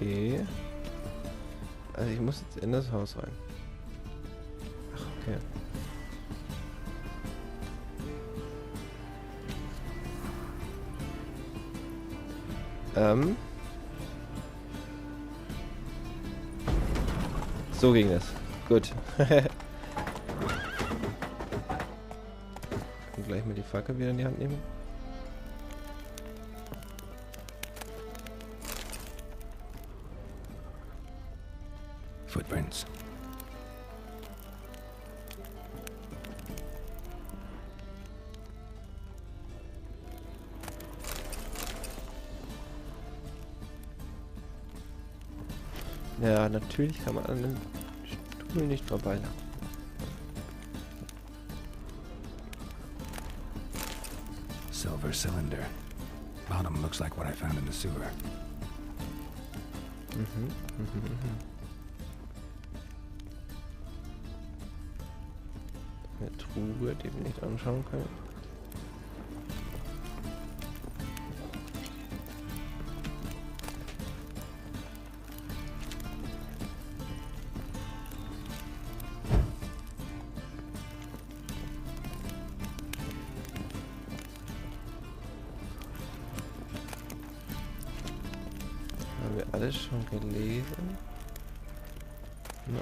Okay. Also ich muss jetzt in das Haus rein. Ach, okay. So ging das. Gut. Und gleich mal die Fackel wieder in die Hand nehmen. Footprints. Ja, natürlich kann man an dem Stuhl nicht vorbeilaufen. Silver cylinder. Bottom looks like what I found in the sewer. Eine Truhe, die wir nicht anschauen können. Haben wir alles schon gelesen? Ja.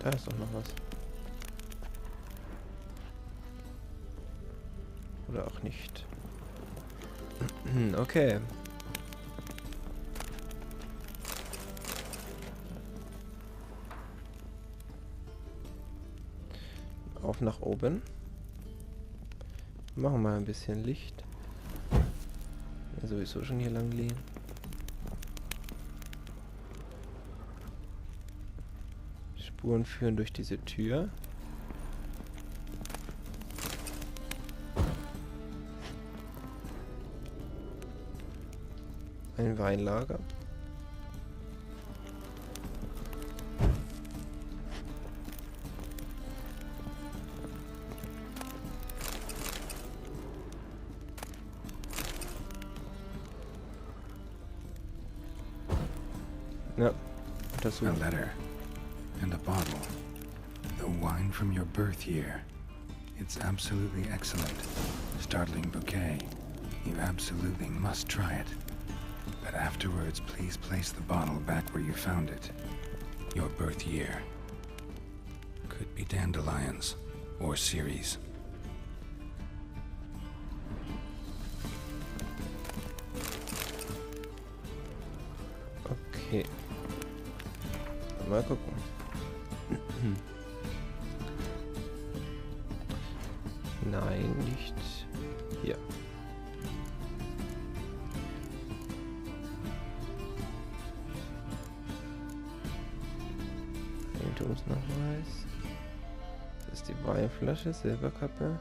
Da ist doch noch was. Oder auch nicht. Okay. Auf nach oben. Machen wir mal ein bisschen Licht. Ja, sowieso schon hier lang liegen. Spuren führen durch diese Tür. Ein Weinlager. Ja, das A letter. And a bottle. The wine from your birth year. It's absolutely excellent. Startling bouquet. You absolutely must try it. But afterwards, please place the bottle back where you found it. Your birth year. Could be dandelions or Ceres. Okay. Mal gucken. Nein, nicht hier. Eigentumsnachweis. Das ist die Weinflasche, Silberkappe.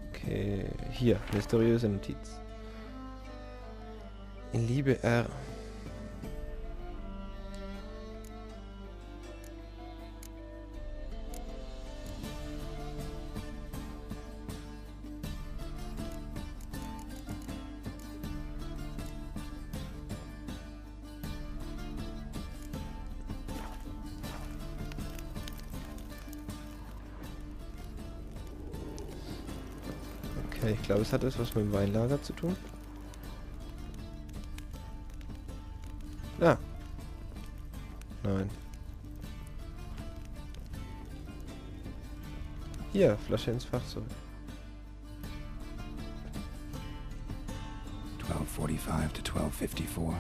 Okay, hier, mysteriöse Notiz. In Liebe R. Okay, ich glaube, es hat etwas mit dem Weinlager zu tun. Ah. Nein. Hier, Flasche ins Fach zurück. 1245 to 1254.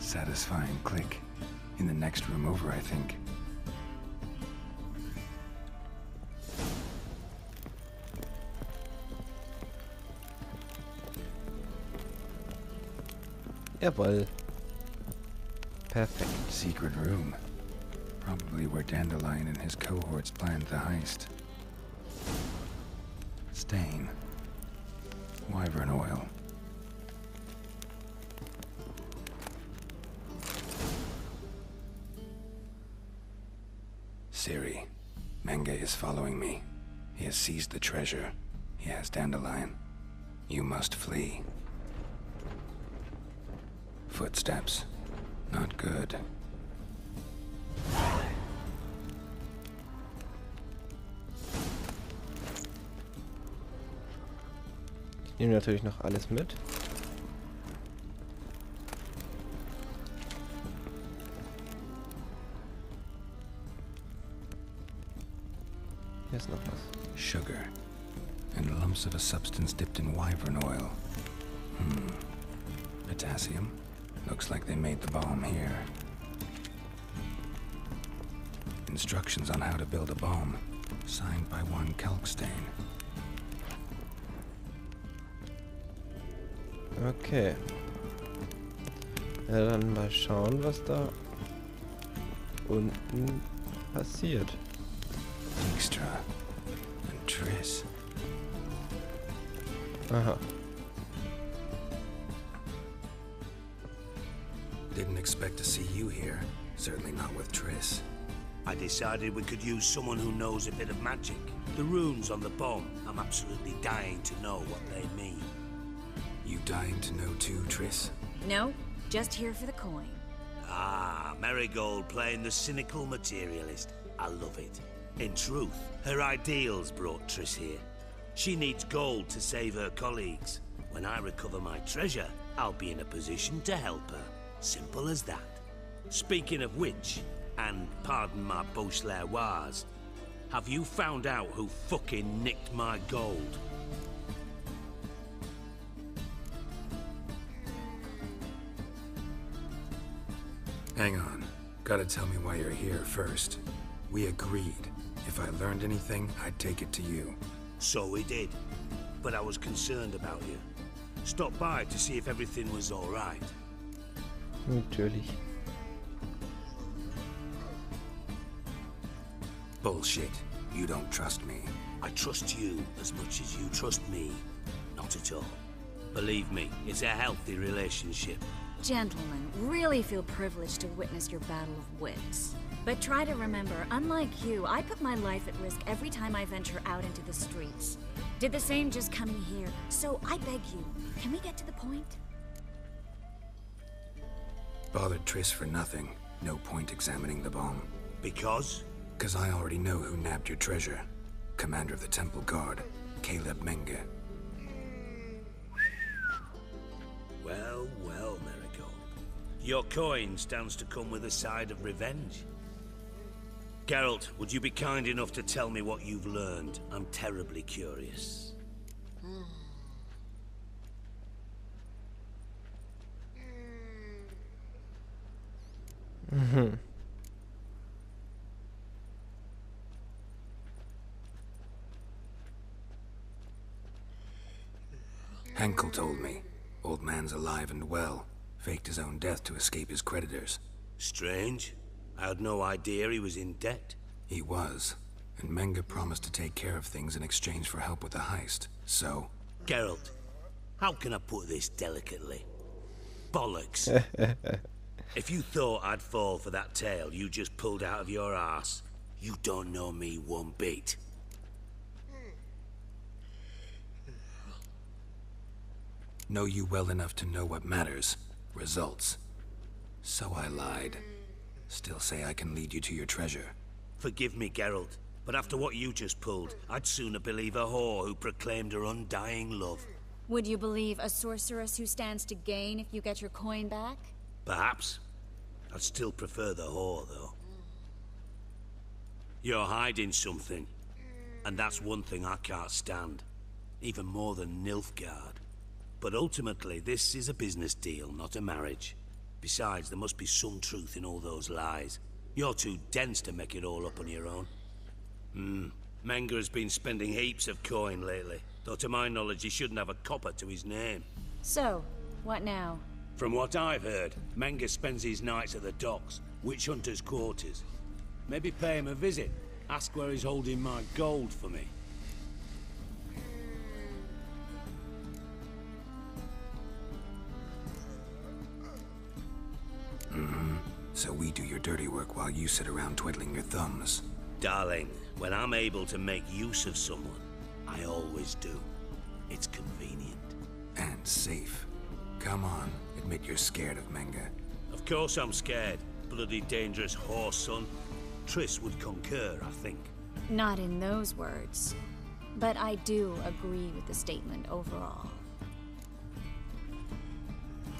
Satisfying click. In the next room over, I think. Jawohl. Perfekt. Secret room. Probably where Dandelion and his cohorts planned the heist. Stain. Wyvern oil. Siri, Menge is following me. He has seized the treasure. He has Dandelion. You must flee. Footsteps. Not good. Ich nehme natürlich noch alles mit. Hier ist noch was. Sugar. And lumps of a substance dipped in wyvern oil. Potassium. Looks like they made the bomb here. Instructions on how to build a bomb. Signed by one Kalkstain. Okay. Ja, dann mal schauen, was da unten passiert. Dijkstra and Triss. Aha. Didn't expect to see you here. Certainly not with Triss. I decided we could use someone who knows a bit of magic. The runes on the bomb, I'm absolutely dying to know what they mean. You dying to know too, Triss? No, just here for the coin. Ah, Marigold playing the cynical materialist. I love it. In truth, her ideals brought Triss here. She needs gold to save her colleagues. When I recover my treasure, I'll be in a position to help her. Simple as that. Speaking of which, and pardon my Beauclervoise, have you found out who fucking nicked my gold? Hang on. Gotta tell me why you're here first. We agreed. If I learned anything, I'd take it to you. So we did. But I was concerned about you. Stopped by to see if everything was all right. Natürlich. Bullshit. You don't trust me. I trust you as much as you trust me. Not at all. Believe me, it's a healthy relationship. Gentlemen, really feel privileged to witness your battle of wits. But try to remember, unlike you, I put my life at risk every time I venture out into the streets. Did the same just coming here. So I beg you, can we get to the point? Bothered Triss for nothing. No point examining the bomb. Because? 'Cause I already know who nabbed your treasure. Commander of the Temple Guard, Caleb Menge. Well, well, Marigold. Your coin stands to come with a side of revenge. Geralt, would you be kind enough to tell me what you've learned? I'm terribly curious. Henkel told me. Old man's alive and well. Faked his own death to escape his creditors. Strange. I had no idea he was in debt. He was. And Menge promised to take care of things in exchange for help with the heist. So... Geralt, how can I put this delicately? Bollocks. If you thought I'd fall for that tale you just pulled out of your arse, you don't know me one bit. Know you well enough to know what matters. Results. So I lied. Still say I can lead you to your treasure. Forgive me, Geralt, but after what you just pulled, I'd sooner believe a whore who proclaimed her undying love. Would you believe a sorceress who stands to gain if you get your coin back? Perhaps. I'd still prefer the whore, though. You're hiding something, and that's one thing I can't stand. Even more than Nilfgaard. But ultimately, this is a business deal, not a marriage. Besides, there must be some truth in all those lies. You're too dense to make it all up on your own. Menge has been spending heaps of coin lately, though to my knowledge he shouldn't have a copper to his name. So, what now? From what I've heard, Menge spends his nights at the docks, witch hunters' quarters. Maybe pay him a visit, ask where he's holding my gold for me. So we do your dirty work while you sit around twiddling your thumbs. Darling, when I'm able to make use of someone, I always do. It's convenient. And safe. Come on, admit you're scared of Menge. Of course I'm scared. Bloody dangerous horse, son. Triss would concur, I think. Not in those words. But I do agree with the statement overall.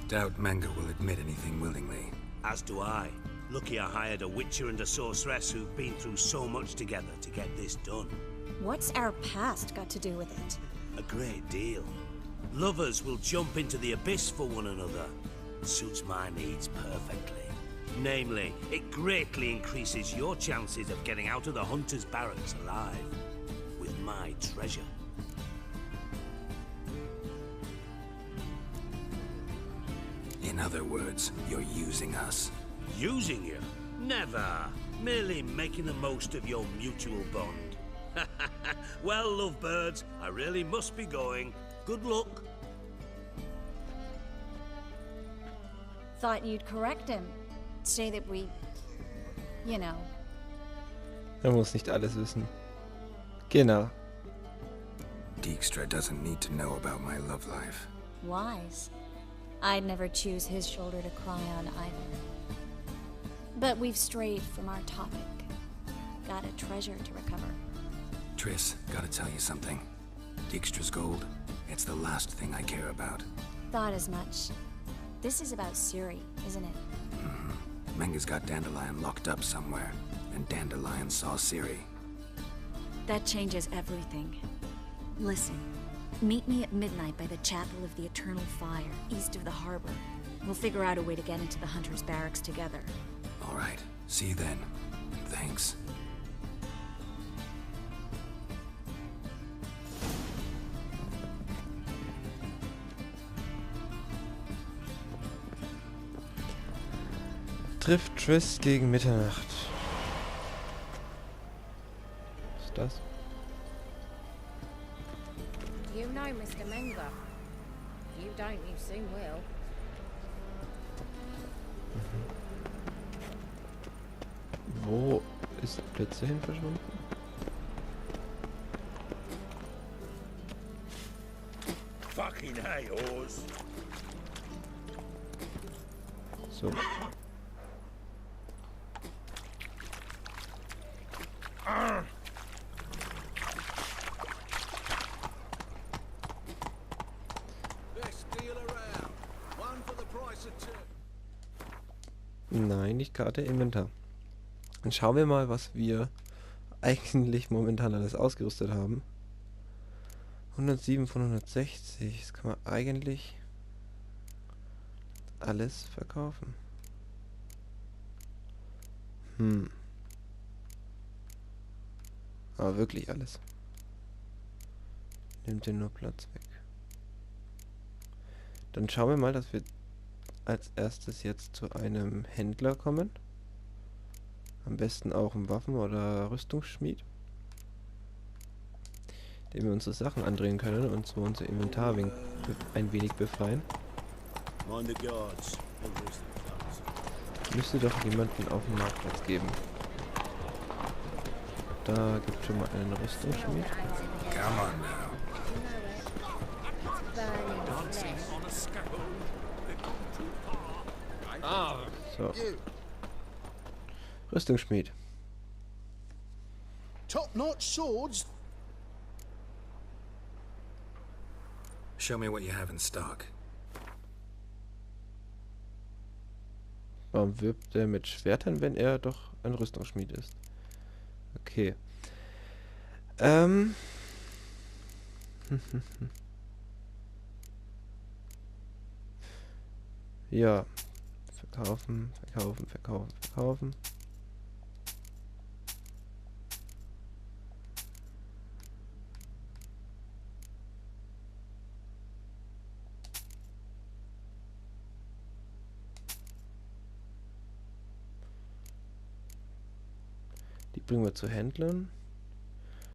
Doubt Menge will admit anything willingly. As do I. Lucky I hired a witcher and a sorceress who've been through so much together to get this done. What's our past got to do with it? A great deal. Lovers will jump into the abyss for one another. Suits my needs perfectly. Namely, it greatly increases your chances of getting out of the hunter's barracks alive. With my treasure. In other words, you're using us. Using you? Never. Merely making the most of your mutual bond. Well, lovebirds, I really must be going. Good luck. Thought you'd correct him. Say that we... you know. Er muss nicht alles wissen. Genau. Dijkstra doesn't need to know about my love life. Wise. I'd never choose his shoulder to cry on either. But we've strayed from our topic. Got a treasure to recover. Triss, gotta tell you something. Dijkstra's gold, it's the last thing I care about. Thought as much. This is about Ciri, isn't it? Menge's got Dandelion locked up somewhere, and Dandelion saw Ciri. That changes everything. Listen, meet me at midnight by the Chapel of the Eternal Fire, east of the harbor. We'll figure out a way to get into the Hunter's Barracks together. All right, see you then. Thanks. Trifft Triss gegen Mitternacht. Was ist das? You know Mr. Menge. You don't, you soon will. Wo ist Blitze hin verschwunden? Fucking hey, horse. So. Nein, nicht Karte, Inventar. Dann schauen wir mal, was wir eigentlich momentan alles ausgerüstet haben. 107 von 160. Das kann man eigentlich alles verkaufen. Aber wirklich alles. Nimmt den nur Platz weg. Dann schauen wir mal, dass wir als erstes jetzt zu einem Händler kommen. Am besten auch ein Waffen- oder Rüstungsschmied. Dem wir unsere Sachen andrehen können und so unser Inventar ein wenig befreien. Müsste doch jemanden auf dem Marktplatz geben. Da gibt es schon mal einen Rüstungsschmied. Come on now. So. Rüstungsschmied. Top-notch swords. Show me what you have in stock. Warum wirbt er mit Schwertern, wenn er doch ein Rüstungsschmied ist? Okay. Ja. Verkaufen, verkaufen, verkaufen, verkaufen. Die bringen wir zu Händlern.